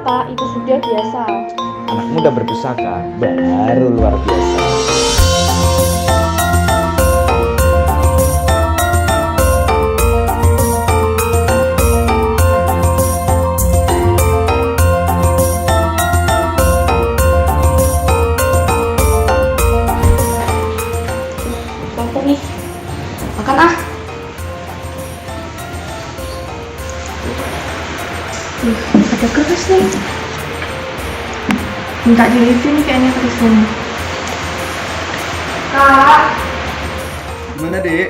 Kak, itu sudah biasa. Anak muda berpusaka baru luar biasa. Lapar nih. Makan ah. Ada keris nih. Minta di review nih kayaknya kerisnya nih. Kak, Gimana, Dek?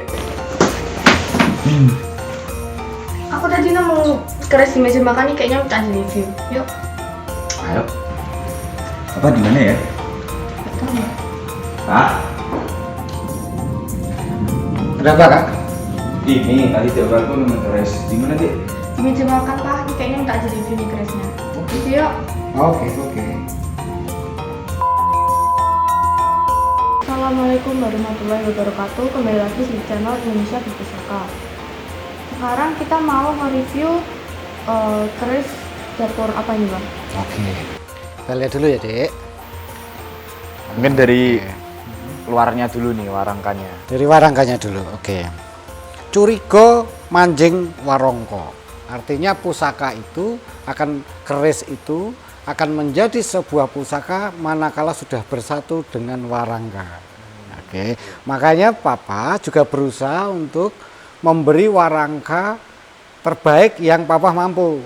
aku tadi mau keris di meja makan nih kayaknya minta di review. Yuk. Ayo. Apa di mana ya? Betul ya? Kak? Ada apa, Kak? Ini tadi jawab aku nomor keres. Di mana, Dek? Di meja makan Pak, ini kayaknya minta di review nih kerisnya. Yuk. Oke. Assalamualaikum warahmatullahi wabarakatuh. Kembali lagi di channel Indonesia Berpusaka. Sekarang kita mau mereview keris dapur apa ini Bang? Oke, kita lihat dulu ya Dek. Mungkin dari luarnya dulu nih, warangkanya. Dari warangkanya dulu. Oke. Curiga manjing warongko. Artinya pusaka itu keris itu akan menjadi sebuah pusaka manakala sudah bersatu dengan warangka. Oke. Makanya Papa juga berusaha untuk memberi warangka terbaik yang Papa mampu.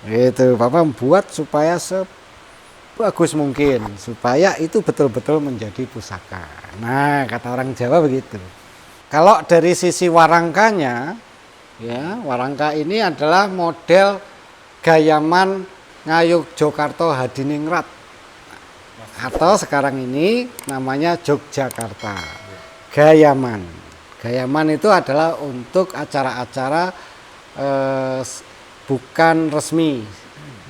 Itu Papa membuat supaya sebagus mungkin supaya itu betul-betul menjadi pusaka. Nah, kata orang Jawa begitu. Kalau dari sisi warangkanya, ya, warangka ini adalah model Gayaman Ngayuk Jogarta Hadiningrat atau sekarang ini namanya Yogyakarta. Gayaman. Gayaman itu adalah untuk acara-acara bukan resmi,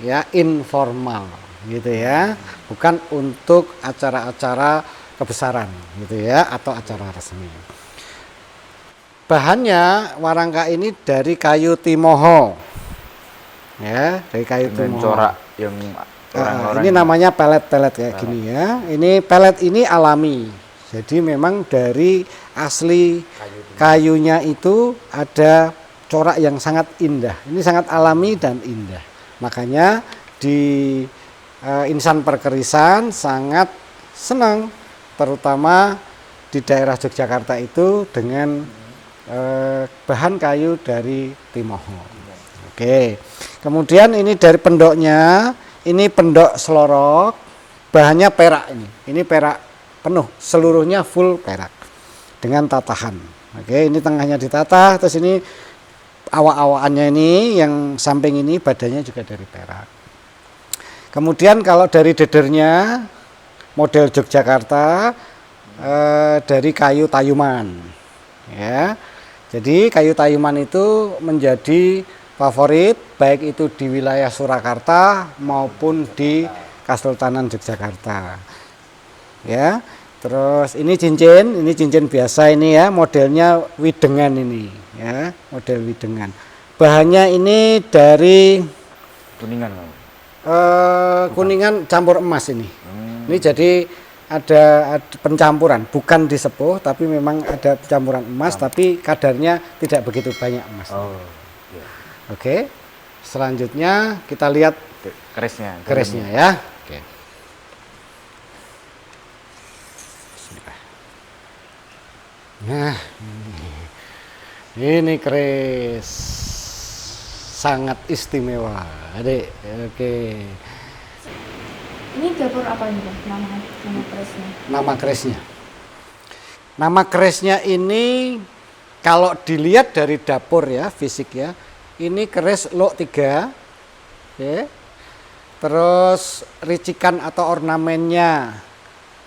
ya, informal, gitu ya, bukan untuk acara-acara kebesaran, gitu ya, atau acara resmi. Bahannya warangka ini dari kayu timoho, ya, dari kayu Dengan timoho. corak yang orang-orang Ini namanya pelet-pelet kayak gini ya. Ini pelet ini alami. Jadi memang dari asli kayunya itu ada corak yang sangat indah. Ini sangat alami dan indah. Makanya di insan perkerisan sangat senang, terutama di daerah Yogyakarta itu dengan bahan kayu dari timoho. Oke. Kemudian ini dari pendoknya, ini pendok selorok, bahannya perak ini. Ini perak penuh, seluruhnya full perak dengan tatahan. Oke, ini tengahnya ditata, terus ini awak-awakannya ini yang samping ini badannya juga dari perak. Kemudian kalau dari dedernya model Yogyakarta dari kayu tayuman. Ya. Jadi kayu tayuman itu menjadi favorit baik itu di wilayah Surakarta maupun di Kesultanan Yogyakarta. Ya. Terus ini cincin biasa ini ya, modelnya widengan ini ya, model widengan. Bahannya ini dari kuningan. kuningan campur emas ini. Ini jadi ada pencampuran, bukan disepuh tapi memang ada campuran emas, tapi kadarnya tidak begitu banyak emas. Oh, iya. Oke. Selanjutnya kita lihat kerisnya ya. Oke. Bismillah. Nah, ini keris sangat istimewa, Adik. Oke. Ini dapur apa ini Bang? Nama kerisnya? Nama kerisnya ini kalau dilihat dari dapur ya, fisik ya, ini keris lok 3, ya. Terus ricikan atau ornamennya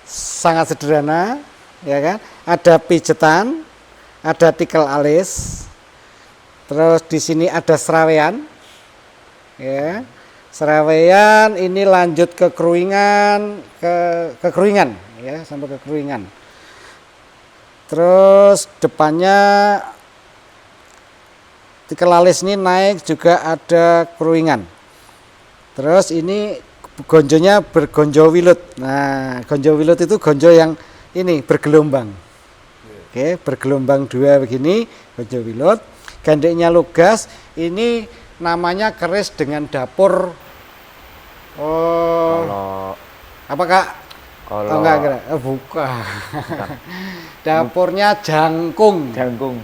sangat sederhana, ya kan? Ada pijetan, ada tikel alis, terus di sini ada serawean, ya. Serawean ini lanjut ke keruingan, ke keruingan ya, sampai ke keruingan. Terus depannya tikel alis ini naik juga ada keruingan. Terus ini gonjonya bergonjo wilut. Nah, gonjo wilut itu gonjo yang ini bergelombang. Oke, bergelombang 2 begini, gonjo wilut. Gandeknya lugas, ini namanya keris dengan dapur. Oh, Kalau apa Kak? kalau Oh, enggak, enggak. Oh, bukan. Dapurnya jangkung. jangkung.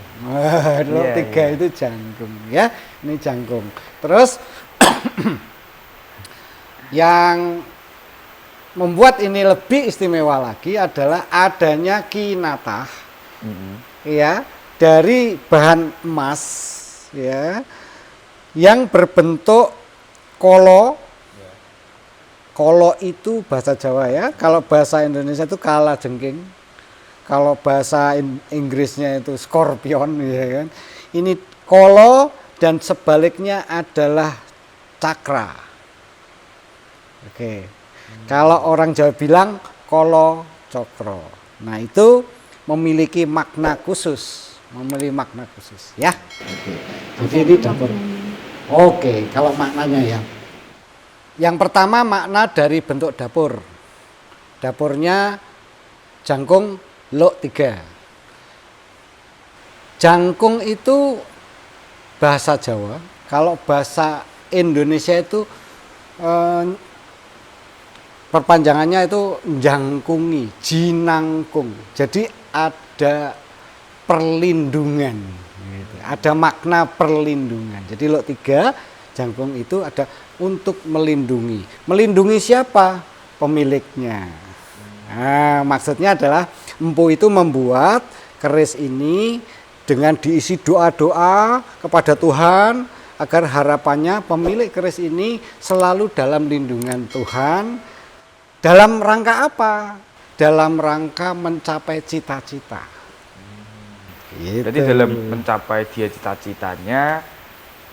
Lot Iya, 3 iya. itu jangkung ya. Ini jangkung. Terus yang membuat ini lebih istimewa lagi adalah adanya kinatah ya dari bahan emas ya yang berbentuk kolo. Kolo itu bahasa Jawa ya. Kalau bahasa Indonesia itu kala jengking. Kalau bahasa Inggrisnya itu scorpion ya kan. Ini kolo dan sebaliknya adalah cakra. Oke. Kalau orang Jawa bilang kolo cokro. Nah, itu memiliki makna khusus, memiliki makna khusus ya. Jadi ini dapur. Oke, kalau maknanya ya. Yang pertama makna dari bentuk dapur. Dapurnya jangkung lok 3. Jangkung itu bahasa Jawa. Kalau bahasa Indonesia itu perpanjangannya itu jangkungi, jinangkung. Jadi ada perlindungan. Gitu. Ada makna perlindungan. Jadi lok 3 jangkung itu ada untuk melindungi. Melindungi siapa? Pemiliknya. Nah, maksudnya adalah empu itu membuat keris ini dengan diisi doa-doa kepada Tuhan agar harapannya pemilik keris ini selalu dalam lindungan Tuhan. Dalam rangka apa? Dalam rangka mencapai cita-cita. Gitu. Jadi dalam mencapai dia cita-citanya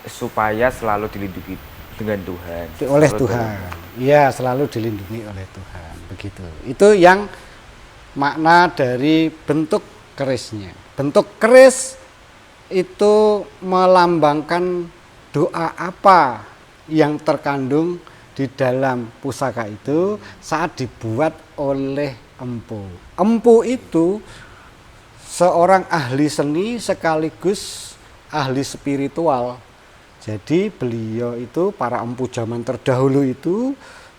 supaya selalu dilindungi dengan Tuhan. Oleh Selalu Tuhan. Iya, selalu dilindungi oleh Tuhan. Begitu. Itu yang makna dari bentuk kerisnya. Bentuk keris itu melambangkan doa apa yang terkandung di dalam pusaka itu saat dibuat oleh empu. Empu itu seorang ahli seni sekaligus ahli spiritual. Jadi beliau itu, para empu zaman terdahulu itu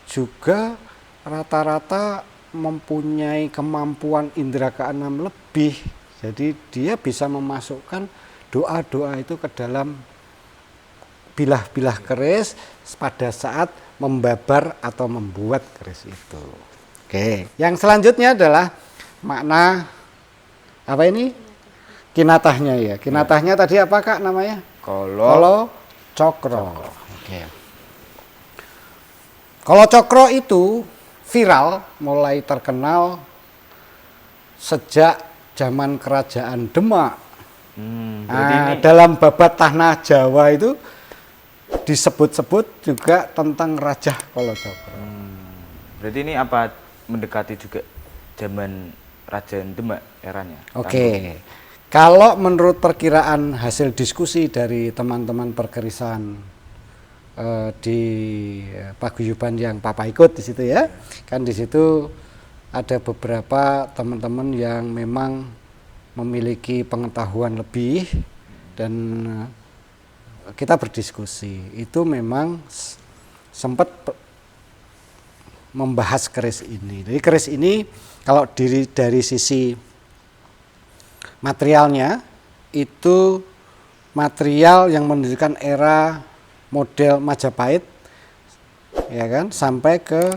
juga rata-rata mempunyai kemampuan indera keenam lebih. Jadi dia bisa memasukkan doa-doa itu ke dalam bilah-bilah keris pada saat membabar atau membuat keris itu. Oke, yang selanjutnya adalah makna apa ini? Kinatahnya ya. Kinatahnya tadi apa Kak namanya? Kolo cokro. Oke. Kolo cokro itu viral, mulai terkenal sejak zaman kerajaan Demak. Dalam babat tanah Jawa itu disebut-sebut juga tentang Raja Kolo Cokro. Berarti ini apa mendekati juga zaman Kerajaan Demak eranya? Oke. Kalau menurut perkiraan hasil diskusi dari teman-teman perkerisan di paguyuban yang Papa ikut di situ ya, kan di situ ada beberapa teman-teman yang memang memiliki pengetahuan lebih dan kita berdiskusi. Itu memang sempat membahas keris ini. Jadi keris ini kalau dari sisi materialnya itu material yang menunjukkan era model Majapahit ya kan, sampai ke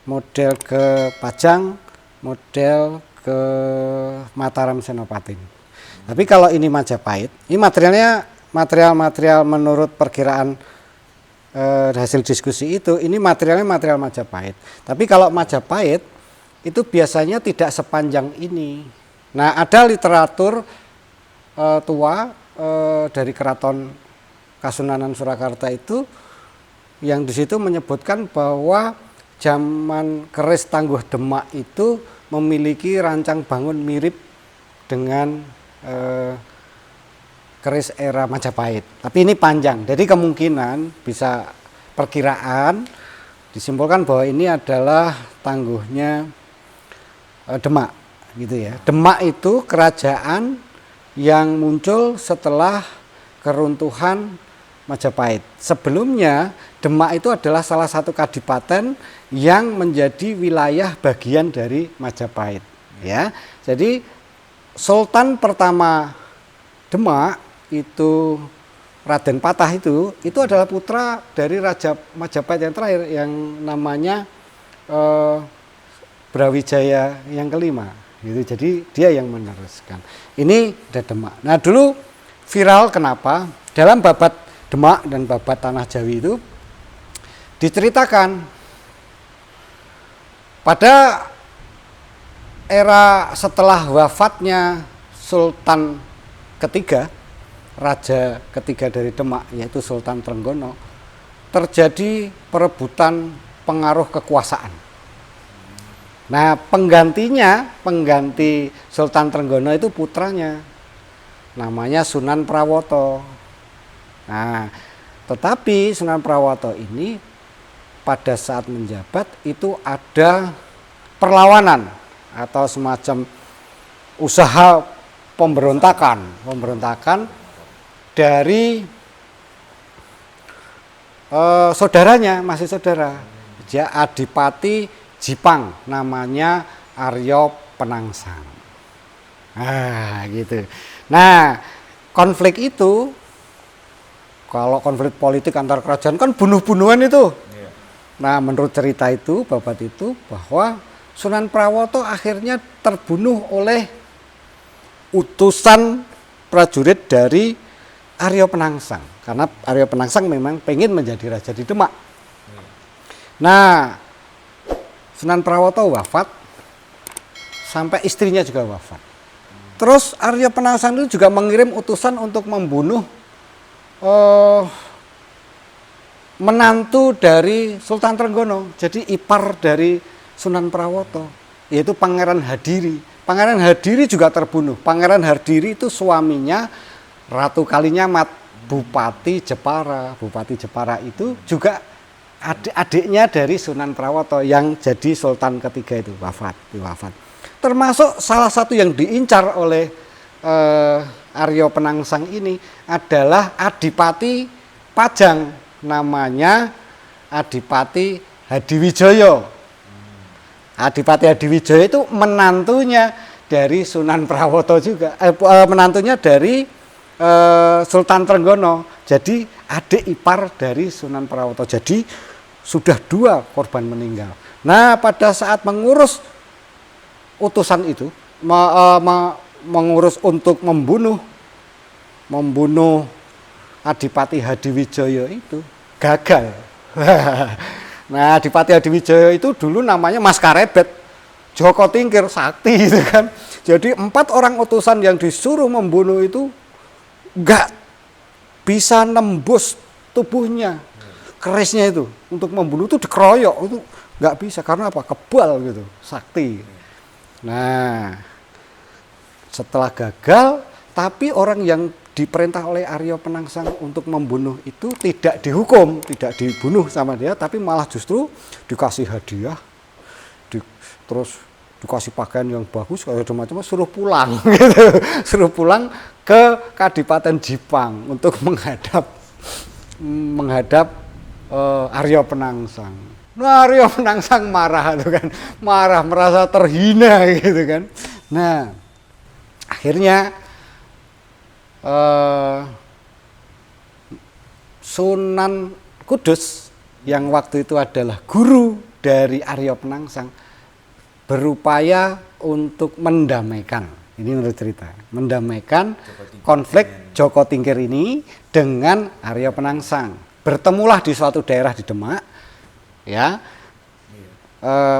model ke Pajang, model ke Mataram Senopatin. Tapi kalau ini Majapahit, ini materialnya material menurut perkiraan hasil diskusi itu, ini materialnya material Majapahit. Tapi kalau Majapahit itu biasanya tidak sepanjang ini. Nah, ada literatur tua dari Keraton Kasunanan Surakarta itu yang di situ menyebutkan bahwa zaman keris Tangguh Demak itu memiliki rancang bangun mirip dengan keris era Majapahit. Tapi ini panjang, jadi kemungkinan bisa perkiraan disimpulkan bahwa ini adalah tangguhnya Demak gitu ya. Demak itu kerajaan yang muncul setelah keruntuhan Majapahit. Sebelumnya Demak itu adalah salah satu kadipaten yang menjadi wilayah bagian dari Majapahit ya. Jadi Sultan pertama Demak itu Raden Patah itu adalah putra dari Raja Majapahit yang terakhir yang namanya Brawijaya yang kelima. Gitu. Jadi dia yang meneruskan. Ini Demak. Nah dulu viral kenapa? Dalam babat Demak dan babat Tanah Jawi itu diceritakan pada era setelah wafatnya Sultan ketiga, Raja ketiga dari Demak, yaitu Sultan Trenggono, terjadi perebutan pengaruh kekuasaan. Nah, pengganti Sultan Trenggono itu putranya, namanya Sunan Prawoto. Nah, tetapi Sunan Prawoto ini pada saat menjabat itu ada perlawanan atau semacam usaha pemberontakan dari saudaranya, masih saudara, dia Adipati Jipang, namanya Aryo Penangsang. Gitu. Nah, konflik itu, kalau konflik politik antar kerajaan kan bunuh-bunuhan itu. Nah, menurut cerita itu, babat itu, bahwa Sunan Prawoto akhirnya terbunuh oleh utusan prajurit dari Aryo Penangsang. Karena Aryo Penangsang memang pengen menjadi raja di Demak. Nah, Sunan Prawoto wafat, sampai istrinya juga wafat. Terus Aryo Penangsang itu juga mengirim utusan untuk membunuh menantu dari Sultan Trenggono, jadi ipar dari Sunan Prawoto, yaitu Pangeran Hadiri. Pangeran Hadiri juga terbunuh. Pangeran Hadiri itu suaminya Ratu Kalinyamat, Bupati Jepara. Bupati Jepara itu juga adik-adiknya dari Sunan Prawoto yang jadi Sultan ketiga itu wafat. Termasuk salah satu yang diincar oleh Aryo Penangsang ini adalah Adipati Pajang, namanya Adipati Hadiwijoyo. Adipati Hadiwijoyo itu menantunya dari Sunan Prawoto juga, menantunya dari Sultan Trenggono. Jadi adik ipar dari Sunan Prawoto. Jadi sudah dua korban meninggal. Nah, pada saat mengurus utusan itu, mengurus untuk membunuh Adipati Hadiwijoyo itu gagal. Nah, Adipati Hadiwijoyo itu dulu namanya Mas Karebet, Joko Tingkir Sakti gitu kan. Jadi 4 orang utusan yang disuruh membunuh itu nggak bisa nembus tubuhnya, kerisnya itu untuk membunuh itu dikeroyok, itu nggak bisa karena apa? Kebal gitu, sakti. Nah, setelah gagal, tapi orang yang diperintah oleh Aryo Penangsang untuk membunuh itu tidak dihukum, tidak dibunuh sama dia, tapi malah justru dikasih hadiah, terus dikasih pakaian yang bagus, kayak macam-macam, suruh pulang, gitu. Suruh pulang ke Kadipaten Jipang untuk menghadap Aryo Penangsang. Nah, Aryo Penangsang marah tuh kan, merasa terhina gitu kan. Nah, akhirnya Sunan Kudus yang waktu itu adalah guru dari Aryo Penangsang berupaya untuk mendamaikan, ini menurut cerita, mendamaikan konflik Joko Tingkir ini dengan Aryo Penangsang. Bertemulah di suatu daerah di Demak, ya,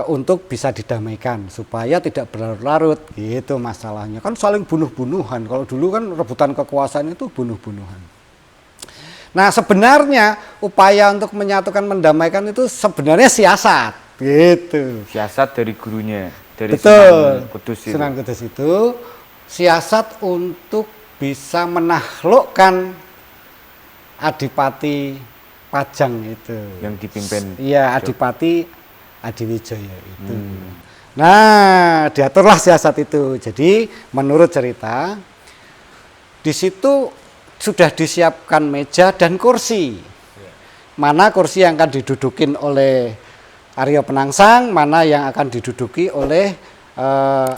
untuk bisa didamaikan supaya tidak berlarut-larut, gitu masalahnya. Kan saling bunuh-bunuhan. Kalau dulu kan rebutan kekuasaan itu bunuh-bunuhan. Nah, sebenarnya upaya untuk menyatukan, mendamaikan itu sebenarnya siasat, gitu. Siasat dari gurunya, dari Betul. Sunan Kudus itu. Sunan Kudus itu siasat untuk bisa menaklukkan Adipati Pajang itu. Yang dipimpin. Iya, Adipati Adiwijaya itu. Nah, diaturlah siasat itu. Jadi menurut cerita di situ sudah disiapkan meja dan kursi. Mana kursi yang akan didudukin oleh Arya Penangsang, mana yang akan diduduki oleh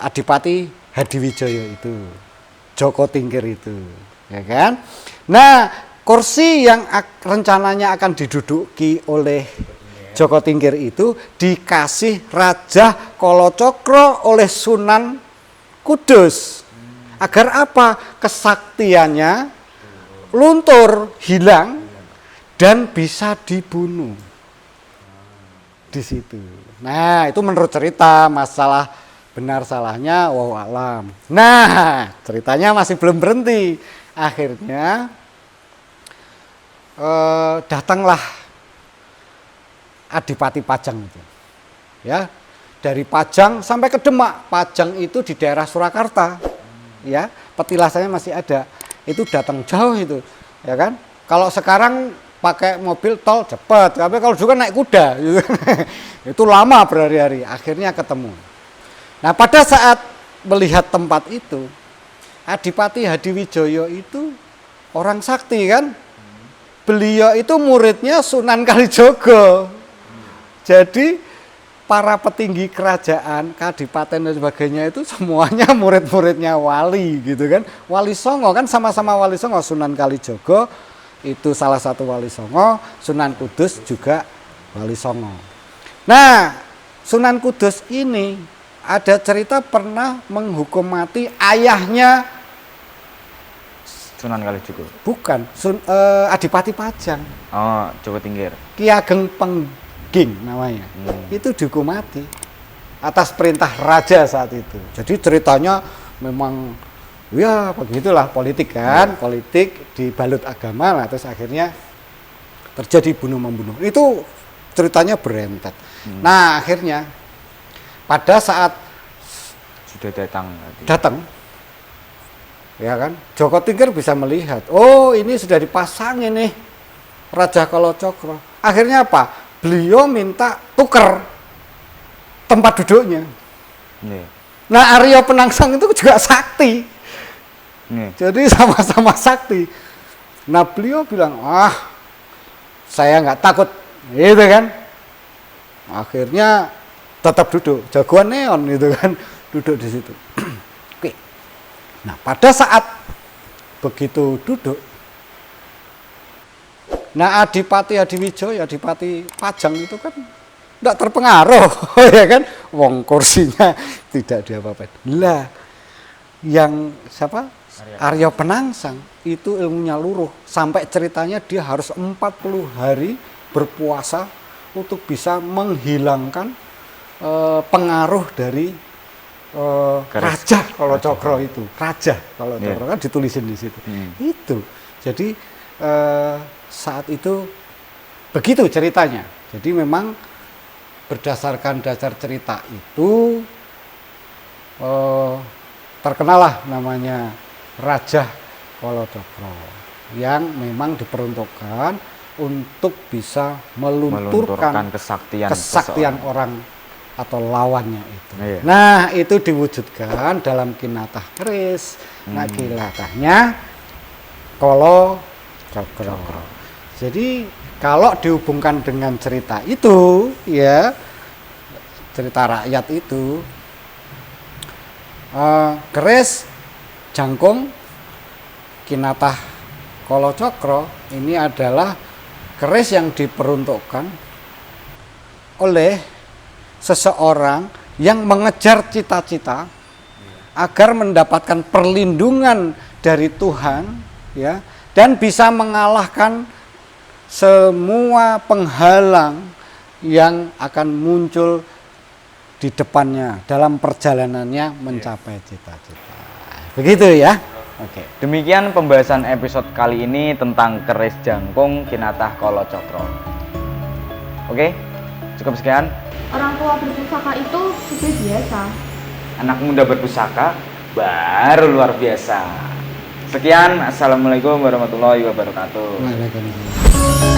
Adipati Hadiwijaya itu, Joko Tingkir itu, ya kan? Nah, kursi yang rencananya akan diduduki oleh Joko Tingkir itu dikasih Raja Kalacakra oleh Sunan Kudus. Agar apa? Kesaktiannya luntur, hilang, dan bisa dibunuh. Di situ. Nah, itu menurut cerita. Masalah benar salahnya wallahu alam. Nah, ceritanya masih belum berhenti. Akhirnya datanglah Adipati Pajang itu. Ya, dari Pajang sampai ke Demak. Pajang itu di daerah Surakarta. Ya, petilasannya masih ada. Itu datang jauh itu, ya kan? Kalau sekarang pakai mobil tol cepat, tapi kalau juga naik kuda gitu. Itu lama berhari-hari, akhirnya ketemu. Nah, pada saat melihat tempat itu, Adipati Hadiwijaya itu orang sakti kan. Beliau itu muridnya Sunan Kalijaga. Jadi para petinggi kerajaan, kadipaten dan sebagainya itu semuanya murid-muridnya wali gitu kan. Wali Songo kan sama-sama Wali Songo. Sunan Kalijaga itu salah satu Wali Songo, Sunan Kudus juga Wali Songo. Nah, Sunan Kudus ini ada cerita pernah menghukum mati ayahnya Sunan Kalijaga. Bukan, Adipati Pajang. Oh, Joko Tingkir. Ki Ageng Pengging namanya. Itu dihukum mati atas perintah raja saat itu. Jadi ceritanya memang ya begitulah politik kan, politik dibalut agama lah, terus akhirnya terjadi bunuh-membunuh. Itu ceritanya berentet. Nah, akhirnya pada saat Sudah datang ya kan, Joko Tingkir bisa melihat, oh ini sudah dipasang ini Raja Kalacakra. Akhirnya apa? Beliau minta tuker tempat duduknya. Nah, Arya Penangsang itu juga sakti. Jadi sama-sama sakti. Nah, beliau bilang, saya nggak takut, gitu kan. Akhirnya tetap duduk, jagoan neon gitu kan, duduk di situ. Oke. Nah, pada saat begitu duduk, nah Adipati Hadiwijaya, Adipati Pajang itu kan tidak terpengaruh, ya kan, wong kursinya tidak diapa-apain. Lah, yang siapa? Arya Penangsang itu ilmunya luruh, sampai ceritanya dia harus 40 hari berpuasa untuk bisa menghilangkan pengaruh dari Raja Kalacakra itu. Raja Kalacakra kan ditulisin di situ. Itu. Jadi saat itu begitu ceritanya. Jadi memang berdasarkan dasar cerita itu terkenalah namanya Raja Kalacakra yang memang diperuntukkan untuk bisa melunturkan kesaktian orang atau lawannya itu. Iya. Nah, itu diwujudkan dalam Kinatah Keris. Nah, kinatahnya Kalacakra. Jadi kalau dihubungkan dengan cerita itu, ya cerita rakyat itu, keris jangkung Kinatah Kalacakra ini adalah keris yang diperuntukkan oleh seseorang yang mengejar cita-cita agar mendapatkan perlindungan dari Tuhan, ya, dan bisa mengalahkan semua penghalang yang akan muncul di depannya dalam perjalanannya mencapai cita-cita. Begitu ya. Oke. Demikian pembahasan episode kali ini tentang keris jangkung Kinatah Kalacakra. Oke, cukup sekian. Orang tua berpusaka itu sudah biasa. Anak muda berpusaka baru luar biasa. Sekian, assalamualaikum warahmatullahi wabarakatuh. Waalaikumsalam.